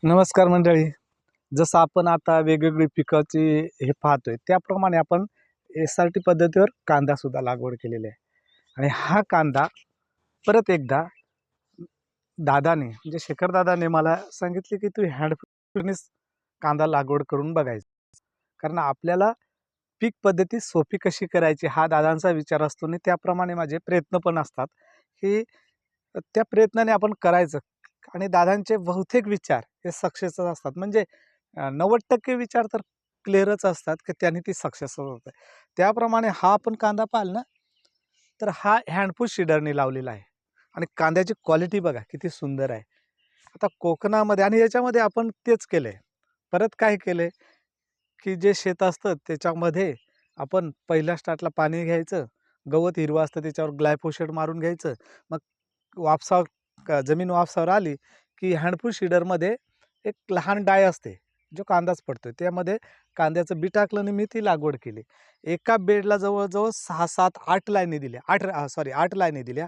नमस्कार मंडळी. जसं आपण आता वेगवेगळी पिकाची हे पाहतोय त्याप्रमाणे आपण SRT पद्धतीवर कांदासुद्धा लागवड केलेली आहे. आणि हा कांदा परत एकदा दादाने म्हणजे शेखर दादाने मला सांगितले की तू हँडपीनेच कांदा लागवड करून बघायचं. कारण आपल्याला पीक पद्धती सोपी कशी करायची हा दादांचा विचार असतो आणि त्याप्रमाणे माझे प्रयत्न पण असतात की त्या प्रयत्नाने आपण करायचं. आणि दादांचे बहुतेक विचार हे सक्सेसच असतात. म्हणजे 90% विचार तर क्लिअरच असतात की त्यांनी ती सक्सेस होत आहे. त्याप्रमाणे हा आपण कांदा पाहिल ना, तर हा हँडपुश सीडरने लावलेला आहे आणि कांद्याची क्वालिटी बघा किती सुंदर आहे. आता कोकणामध्ये आणि याच्यामध्ये आपण तेच केलंय. परत काय केलंय की जे शेत असतं त्याच्यामध्ये आपण पहिल्या स्टार्टला पाणी घ्यायचं, गवत हिरवं असतं त्याच्यावर ग्लायफोसेट मारून घ्यायचं. मग जमीन वापसावर आली की हँडपुश सीडरमध्ये एक लहान डाय असते जो कांदाच पडतोय. त्यामध्ये कांद्याचं बी टाकलं आणि मी ती लागवड केली. एका बेडला जवळ-जवळ 6, 7, 8 लाईनी दिल्या. 8 लाईनी दिल्या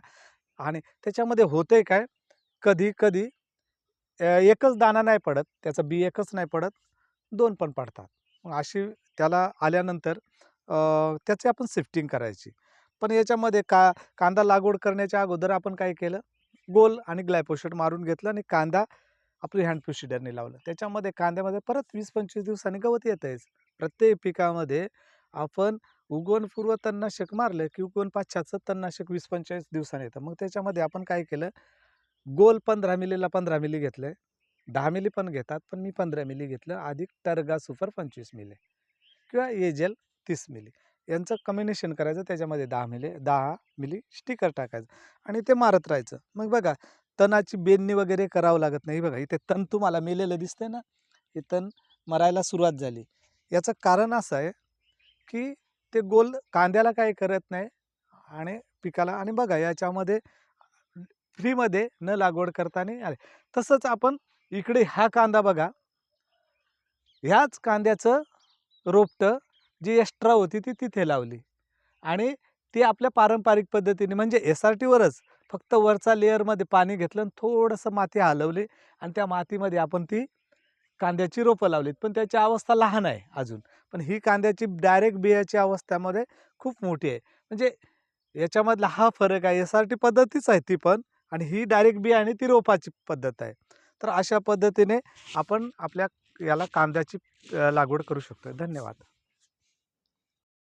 आणि त्याच्यामध्ये होतंय काय, कधी-कधी एकच दाणा नाही पडत, त्याचं बी एकच नाही पडत, 2 पण पडतात. मग अशी त्याला आल्यानंतर त्याची आपण शिफ्टिंग करायची. पण याच्यामध्ये कांदा लागवड करण्याच्या अगोदर आपण काय केलं, गोल आणि ग्लायफोसेट मारून घेतलं आणि कांदा आपली हँडपुश सीडरने लावलं. त्याच्यामध्ये कांद्यामध्ये परत 20-25 दिवसांनी गवत येतंयच. प्रत्येक पिकामध्ये आपण उगवणपूर्व तणनाशक मारलं की उगवण पाश्चातचं तणनाशक 20-25 दिवसांनी येतं. मग त्याच्यामध्ये आपण काय केलं, गोल 15 मिलीला 15 मिली घेतलंय. 10 मिली पण घेतात, पण मी 15 मिली घेतलं. अधिक टर्गा सुपर 25 मिली किंवा एजेल 30 मिली यांचं कॉम्बिनेशन करायचं. त्याच्यामध्ये 10 मिली स्टिकर टाकायचं आणि ते मारत राहायचं. मग बघा तणाची बेनणी वगैरे करावं लागत नाही. बघा इथे तण तुम्हाला मेलेलं दिसतंय ना, हे तण मरायला सुरुवात झाली. याचं कारण असं आहे की ते गोल कांद्याला काही करत नाही आणि पिकाला. आणि बघा याच्यामध्ये फ्रीमध्ये न लागवड करताना आले. तसंच आपण इकडे हा कांदा बघा, ह्याच कांद्याचं रोपटं जी एक्स्ट्रा होती ती तिथे लावली आणि ती आपल्या पारंपरिक पद्धतीने म्हणजे SRTवरच फक्त वरचा लेअरमध्ये पाणी घेतलं आणि थोडंसं माती हलवली आणि त्या मातीमध्ये आपण ती कांद्याची रोपं लावलीत. पण त्याची अवस्था लहान आहे अजून. पण ही कांद्याची डायरेक्ट बियाची अवस्थेमध्ये खूप मोठी आहे. म्हणजे याच्यामधला हा फरक आहे. SRT पद्धतीच आहे ती पण आणि ही डायरेक्ट बिया आणि ती रोपाची पद्धत आहे. तर अशा पद्धतीने आपण आपल्या याला कांद्याची लागवड करू शकतो. धन्यवाद.